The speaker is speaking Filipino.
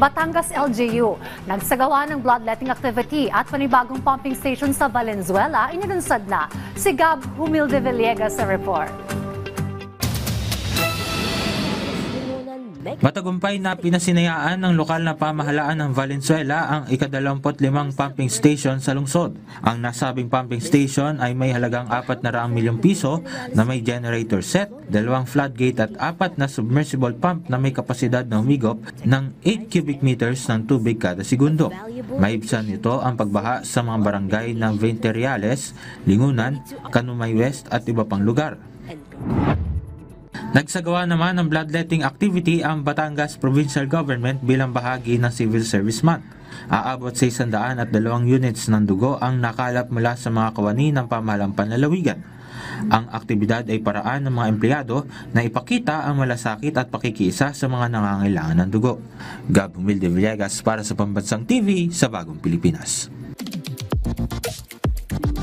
Batangas LGU, nagsagawa ng bloodletting activity at panibagong pumping station sa Valenzuela, inilunsad na. Si Gab Humilde Villegas sa report. Matagumpay na pinasinayaan ng lokal na pamahalaan ng Valenzuela ang ika-25 pumping station sa lungsod. Ang nasabing pumping station ay may halagang 400 milyong piso na may generator set, 2 floodgate at 4 na submersible pump na may kapasidad na humigop ng 8 cubic meters ng tubig kada segundo. Maibsan nito ang pagbaha sa mga barangay ng Venteriales, Lingunan, Kanumay West at iba pang lugar. Nagsagawa naman ng bloodletting activity ang Batangas Provincial Government bilang bahagi ng Civil Service Month. Aabot sa 102 units ng dugo ang nakalap mula sa mga kawani ng pamahalang panlalawigan. Ang aktibidad ay paraan ng mga empleyado na ipakita ang malasakit at pakikiisa sa mga nangangailangan ng dugo. Gab Humilde Villegas para sa Pambansang TV sa Bagong Pilipinas.